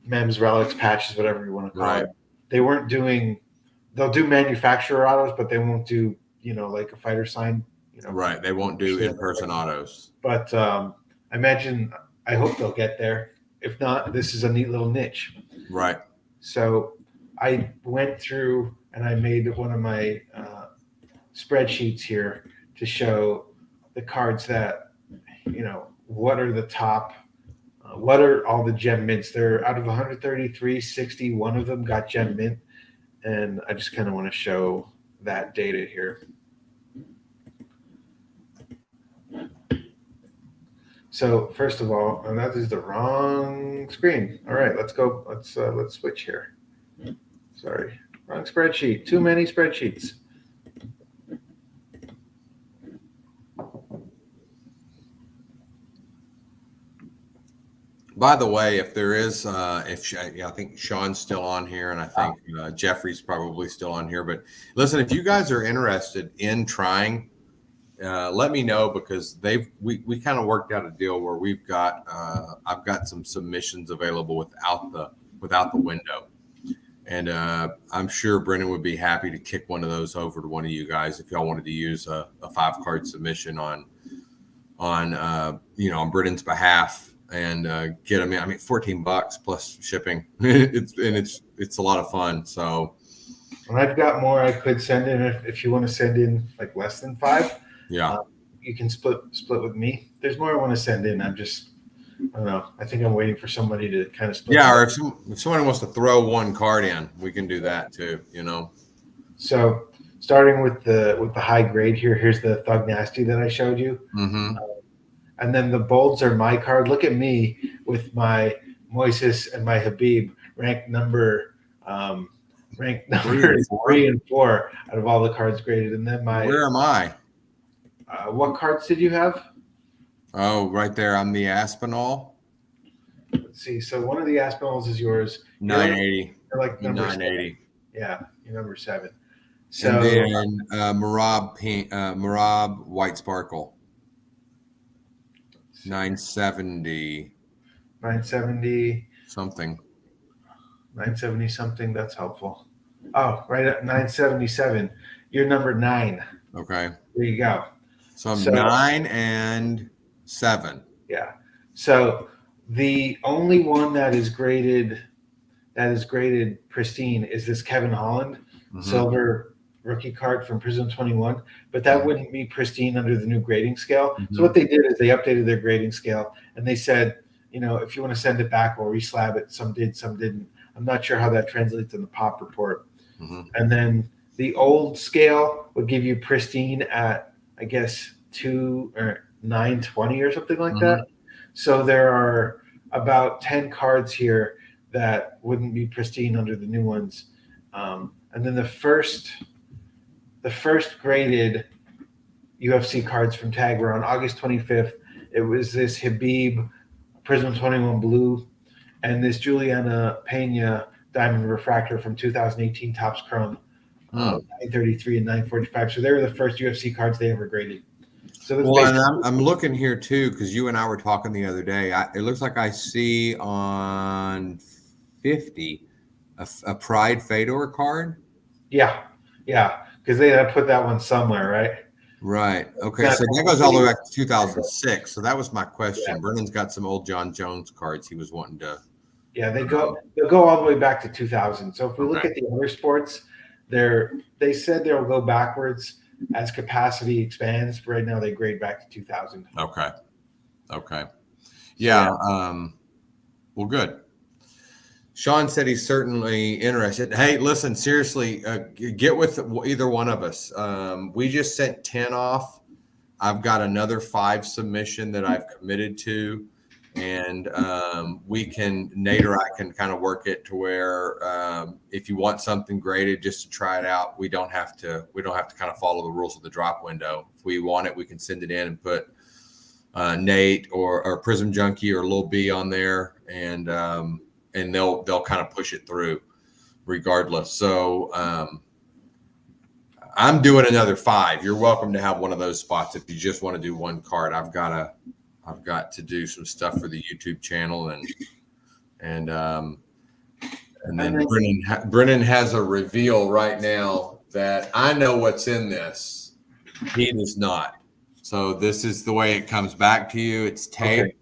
MEMS, relics, patches, whatever you want to call it. They weren't doing. They'll do manufacturer autos, but they won't do like a fighter sign. Right. They won't do in-person autos. But I imagine, I hope they'll get there. If not, this is a neat little niche. Right. So I went through and I made one of my spreadsheets here to show the cards that, what are the top, what are all the gem mints. They're out of 133, 61 of them got gem mint. And I just kind of want to show that data here. So first of all, and that is the wrong screen. All right, let's go. Let's switch here. Sorry, wrong spreadsheet. Too many spreadsheets. By the way, if there is, I think Sean's still on here, and I think Jeffrey's probably still on here. But listen, if you guys are interested in trying, let me know, because we kind of worked out a deal where we've got I've got some submissions available without the window, and I'm sure Brennan would be happy to kick one of those over to one of you guys if y'all wanted to use a 5-card submission on Brennan's behalf, and get them in. I mean, $14 plus shipping. it's a lot of fun. So, and I've got more I could send in if you want to send in like less than 5. Yeah, you can split with me. There's more I want to send in. I don't know. I think I'm waiting for somebody to kind of split. Yeah, or if someone wants to throw one card in, we can do that too. So starting with the high grade here. Here's the Thug Nasty that I showed you. Mm-hmm. And then the bolds are my card. Look at me with my Moises and my Habib ranked number 3 and 4 out of all the cards graded. And then where am I? What cards did you have? Oh, right there. I'm the Aspinall. Let's see. So one of the Aspinalls is yours. 980. You're like number 980. 7. Yeah, you're number 7. So, and then Marab White Sparkle. 970 970 something. 970 something. That's helpful. Oh, right at 977. You're number 9. Okay. There you go. So I'm So 9 and 7. yeah. So the only one that is graded pristine is this Kevin Holland Mm-hmm. silver rookie card from Prizm 21, but that wouldn't be pristine under the new grading scale. So Mm-hmm. what they did is they updated their grading scale and they said, if you want to send it back, we'll reslab it. Some did, some didn't. I'm not sure how that translates in the pop report. Mm-hmm. And then the old scale would give you pristine at, I guess, 920 or something like Mm-hmm. that. So there are about 10 cards here that wouldn't be pristine under the new ones. And then the first graded UFC cards from Tag were on August 25th. It was this Habib Prism 21 Blue and this Juliana Pena Diamond Refractor from 2018 Topps Chrome, Hmm. 933 and 945. So they were the first UFC cards they ever graded. So that's Well, and basically I'm looking here too because you and I were talking the other day. It looks like I see on 50 a Pride Fedor card. yeah, yeah, because they had to put that one somewhere, right? Right. Okay. Not So that goes all the way back to 2006. So that was my yeah, question. Brennan's got some old John Jones cards he was wanting to. yeah. Um, They'll go all the way back to 2000. So if we look okay. at the other sports, they said they'll go backwards as capacity expands. But right now they grade back to 2000. Okay. Okay. So yeah, Yeah. Well, good. Sean said he's certainly interested. Hey, listen, seriously, get with either one of us. We just sent 10 off. I've got another 5 submission that I've committed to, and Nate or I can kind of work it to where if you want something graded just to try it out, we don't have to kind of follow the rules of the drop window. If we want it, we can send it in and put Nate or Prism Junkie or Lil B on there, and they'll kind of push it through regardless. So I'm doing another 5. You're welcome to have one of those spots if you just want to do one card. I've got to do some stuff for the YouTube channel and then Brennan has a reveal right now that I know what's in this. He does not. So this is the way it comes back to you. It's tape. okay.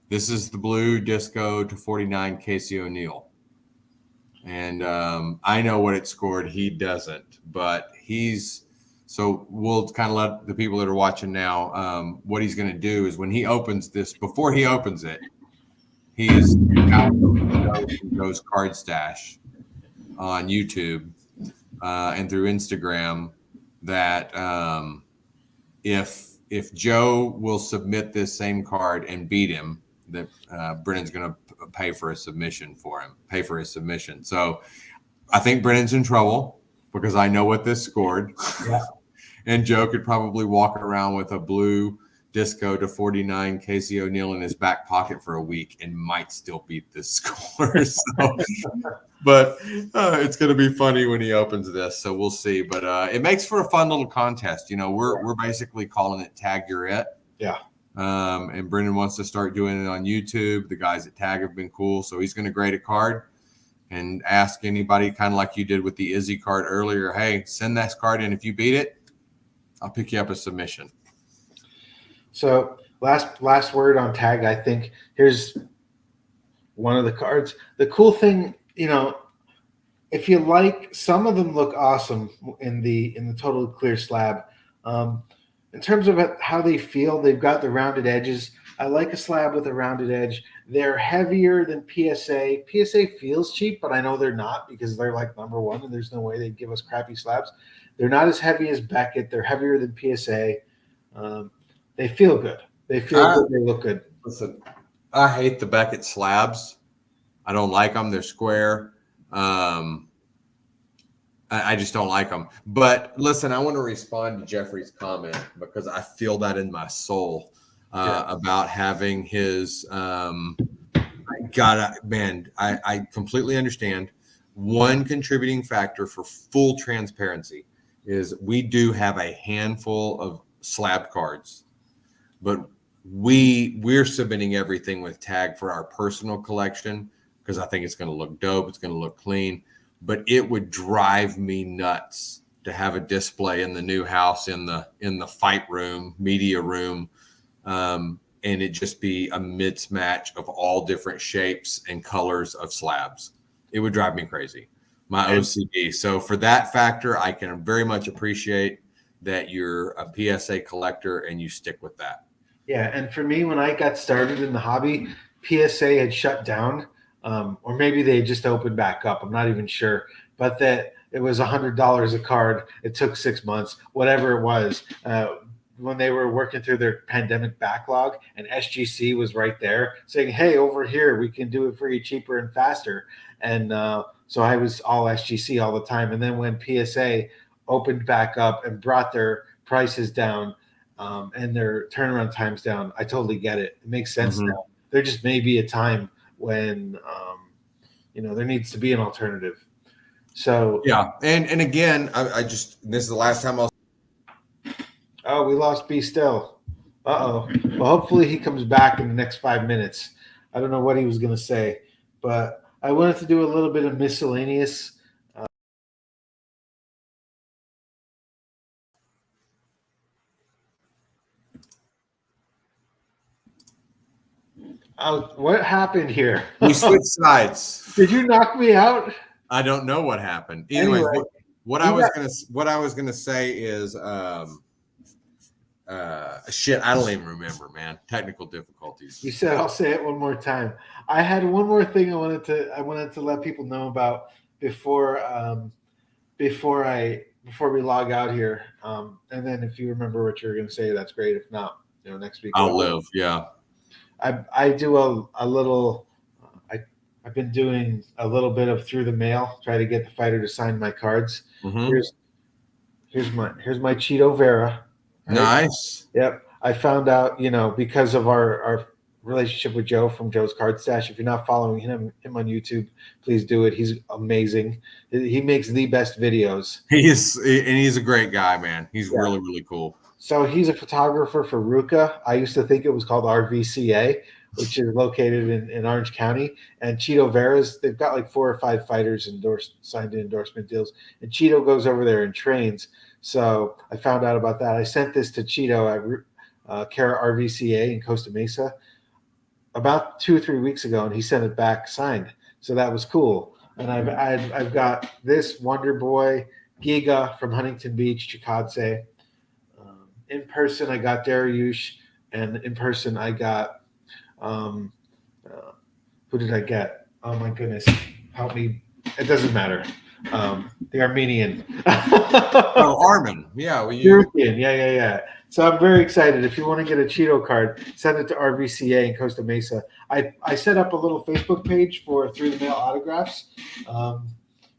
This is the blue disco to 49 Casey O'Neill. And I know what it scored. He doesn't, but so we'll kind of let the people that are watching now, what he's going to do is when he opens this, before he opens it, he is out Joe's Card Stash on YouTube and through Instagram that if Joe will submit this same card and beat him, that Brennan's going to pay for his submission. So I think Brennan's in trouble because I know what this scored. Yeah. And Joe could probably walk around with a blue disco to 49 Casey O'Neill in his back pocket for a week and might still beat this score. But it's going to be funny when he opens this. So we'll see. But it makes for a fun little contest. We're basically calling it Tag Your It. Yeah. And Brendan wants to start doing it on YouTube. The guys at Tag have been cool. So he's going to grade a card and ask anybody, kind of like you did with the Izzy card earlier, hey, send that card in. If you beat it, I'll pick you up a submission. So last word on Tag. I think here's one of the cards. The cool thing, if you like, some of them look awesome in the total clear slab. In terms of how they feel, they've got the rounded edges. I like a slab with a rounded edge. They're heavier than PSA. PSA feels cheap, but I know they're not because they're like number one, and there's no way they'd give us crappy slabs. They're not as heavy as Beckett. They're heavier than PSA. They feel good. They feel good. They look good. Listen, I hate the Beckett slabs. I don't like them. They're square. I just don't like them. But listen, I want to respond to Jeffrey's comment because I feel that in my soul about having his. I completely understand. One contributing factor for full transparency is we do have a handful of slab cards, but we're submitting everything with Tag for our personal collection because I think it's going to look dope. It's going to look clean. but it would drive me nuts to have a display in the new house in the fight room, media room, and it just be a mismatch of all different shapes and colors of slabs. It would drive me crazy. My OCD. So for that factor, I can very much appreciate that you're a PSA collector and you stick with that. Yeah, and for me, when I got started in the hobby, PSA had shut down, or maybe they had just opened back up. I'm not even sure, but that it was $100 a card. It took 6 months, whatever it was. When they were working through their pandemic backlog, and SGC was right there saying, "Hey, over here, we can do it for you cheaper and faster." And so I was all SGC all the time. And then when PSA opened back up and brought their prices down, and their turnaround times down, I totally get it. It makes sense now. There just may be a time when there needs to be an alternative. So yeah, and again, I just, this is the last time I'll. Oh, we lost B still. Uh-oh. Well, hopefully he comes back in the next 5 minutes. I don't know what he was going to say, but I wanted to do a little bit of miscellaneous. What happened here? We switched sides. Did you knock me out? I don't know what happened. Anyways, Anyway, what I was gonna say is shit, I don't even remember, man. Technical difficulties. You said I'll say it one more time. I had one more thing I wanted to let people know about before we log out here. And then if you remember what you were going to say, that's great. If not, next week I'll live. Yeah. I do a little. I've been doing a little bit of through the mail, try to get the fighter to sign my cards. Mm-hmm. Here's my Cheeto Vera. Right? Nice. Yep. I found out, because of our relationship with Joe from Joe's Card Stash. If you're not following him on YouTube, please do it. He's amazing. He makes the best videos. He's a great guy, man. He's really, really cool. So he's a photographer for RUCA. I used to think it was called RVCA, which is located in Orange County. And Cheeto Vera's, they've got like 4 or 5 fighters signed in endorsement deals. And Cheeto goes over there and trains. So I found out about that. I sent this to Cheeto at Cara RVCA in Costa Mesa about 2 or 3 weeks ago, and he sent it back signed. So that was cool. And I've got this Wonder Boy Giga from Huntington Beach, Chikadze. In person, I got Dariush, and in person, I got who did I get? Oh my goodness, help me! It doesn't matter. The Armenian. Armin. Yeah, European. Yeah. So I'm very excited. If you want to get a Cheeto card, send it to RVCA in Costa Mesa. I set up a little Facebook page for through the mail autographs.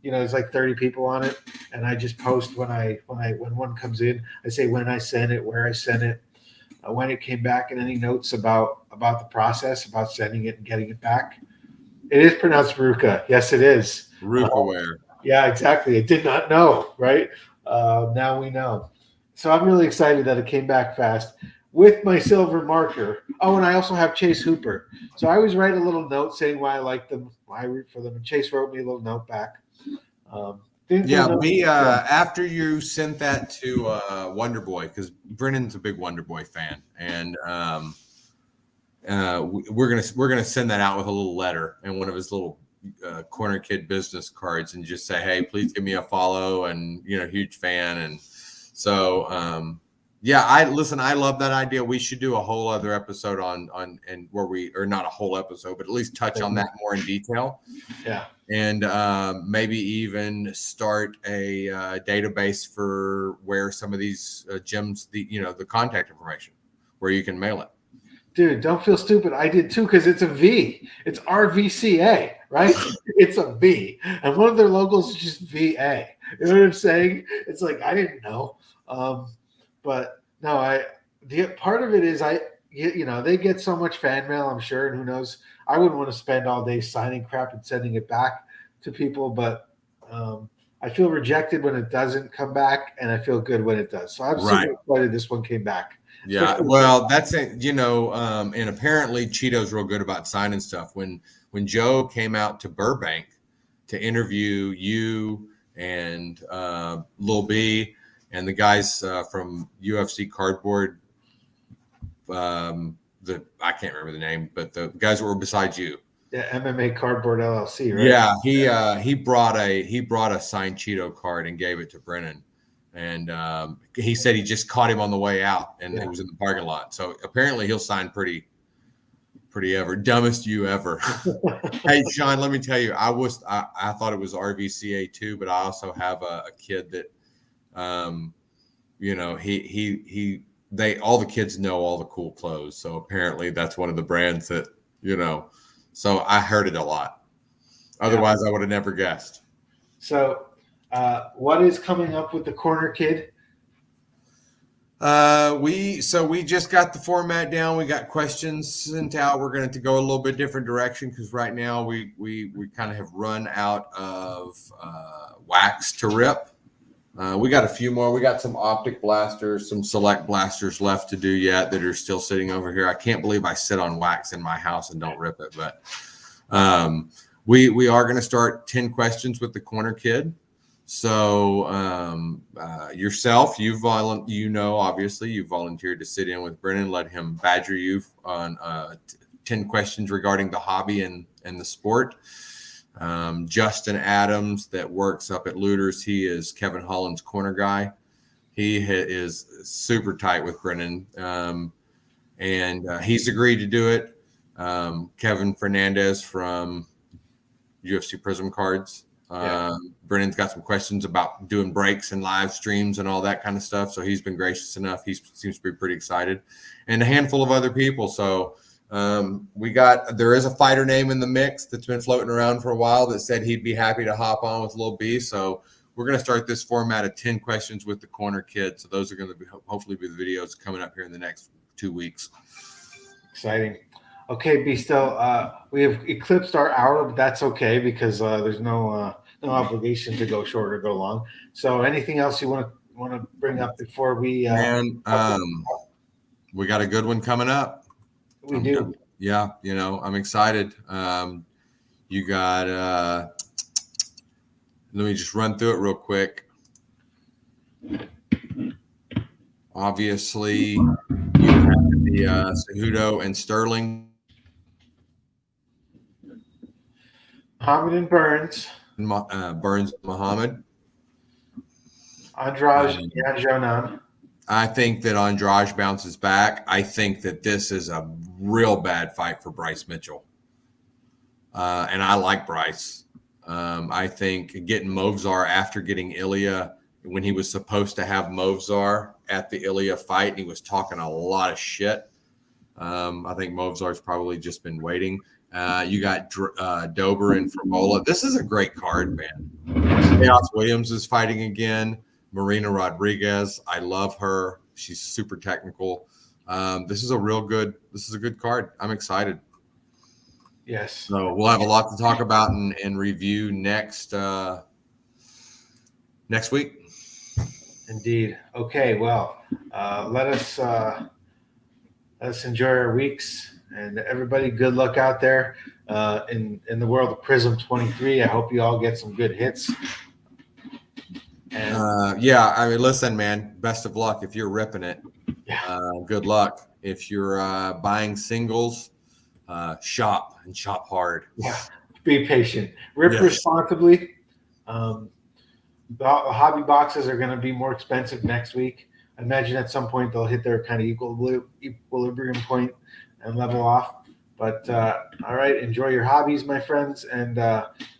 There's like 30 people on it, and I just post when one comes in. I say when I sent it, where I sent it, when it came back, and any notes about the process, about sending it and getting it back. It is pronounced Ruka. Yes, it is. Rukaware. Yeah, exactly. I did not know, right? Now we know. So I'm really excited that it came back fast with my silver marker. Oh, and I also have Chase Hooper. So I always write a little note saying why I like them, why I root for them. And Chase wrote me a little note back. After you sent that to Wonder Boy, because Brennan's a big Wonder Boy fan, and we're gonna send that out with a little letter and one of his little Corner Kid business cards, and just say, hey, please give me a follow, and huge fan. And so I love that idea. We should do a whole other episode on and where or not a whole episode, but at least touch on that more in detail. Yeah. And maybe even start a database for where some of these gyms, the contact information, where you can mail it. Dude, don't feel stupid. I did too, because it's a V. It's RVCA, right? It's a V. And one of their logos is just VA. You know what I'm saying? It's like, I didn't know. But no, the part of it is they get so much fan mail, I'm sure, and who knows. I wouldn't want to spend all day signing crap and sending it back to people, but I feel rejected when it doesn't come back, and I feel good when it does. So I'm super excited this one came back. Yeah, well, that's it, and apparently Cheeto's real good about signing stuff. When Joe came out to Burbank to interview you and Lil B and the guys from UFC Cardboard. I can't remember the name, but the guys that were beside you. Yeah, MMA Cardboard LLC, right? Yeah, he brought a signed Cheeto card and gave it to Brennan, and he said he just caught him on the way out, and it was in the parking lot. So apparently he'll sign pretty ever. Dumbest you ever. Hey Sean, let me tell you, I thought it was RVCA too, but I also have a kid that, all the kids know all the cool clothes. So apparently that's one of the brands that, so I heard it a lot. Otherwise I would have never guessed. So what is coming up with the Corner Kid? We just got the format down. We got questions sent out. We're going to go a little bit different direction because right now we kind of have run out of wax to rip. We got a few more. We got some optic blasters, some select blasters left to do yet that are still sitting over here. I can't believe I sit on wax in my house and don't rip it, but we are going to start 10 questions with the Corner Kid. So yourself, obviously you volunteered to sit in with Brennan, let him badger you on 10 questions regarding the hobby and the sport. Justin Adams that works up at Looters, he is Kevin Holland's corner guy. He is super tight with Brennan, and he's agreed to do it. Kevin Fernandez from UFC Prizm Cards. Brennan's got some questions about doing breaks and live streams and all that kind of stuff. So he's been gracious enough. He seems to be pretty excited, and a handful of other people. So there is a fighter name in the mix that's been floating around for a while that said he'd be happy to hop on with Lil B. So we're going to start this format of 10 questions with the Corner Kid. So those are going to be hopefully be the videos coming up here in the next 2 weeks. Exciting. Okay, B. Still, we have eclipsed our hour, but that's okay because there's no obligation to go short or go long. So, anything else you want to bring up before we? We got a good one coming up. We do. Yeah, I'm excited. You got. Let me just run through it real quick. Obviously, you have the Cejudo and Sterling. Muhammad and Burns. Burns Muhammad. Andrade and Jonan. I think that Andrade bounces back. I think that this is a real bad fight for Bryce Mitchell. And I like Bryce. I think getting Movzar after getting Ilya when he was supposed to have Movzar at the Ilya fight, and he was talking a lot of shit. I think Movzar's probably just been waiting. You got Dober and Fremola. This is a great card, man. Chaos Williams is fighting again. Marina Rodriguez, I love her. She's super technical. This is a good card. I'm excited. Yes. So we'll have a lot to talk about and review next week. Indeed. Okay. Well, let us enjoy our weeks, and everybody, good luck out there in the world of Prizm 23. I hope you all get some good hits. And listen, man, best of luck if you're ripping it. Good luck. If you're buying singles, shop hard. Yeah, be patient. Rip responsibly. The hobby boxes are going to be more expensive next week. I imagine at some point they'll hit their kind of equilibrium point and level off. But all right, enjoy your hobbies, my friends, and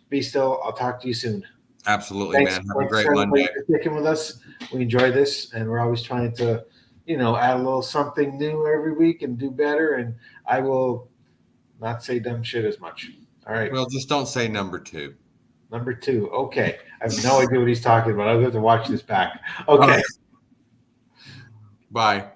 be still. I'll talk to you soon. Absolutely, Thanks, man. Have a great Monday. For sticking with us. We enjoy this, and we're always trying to, add a little something new every week and do better. And I will not say dumb shit as much. All right. Well, just don't say number 2. Number 2. Okay. I have no idea what he's talking about. I'll have to watch this back. Okay. Bye.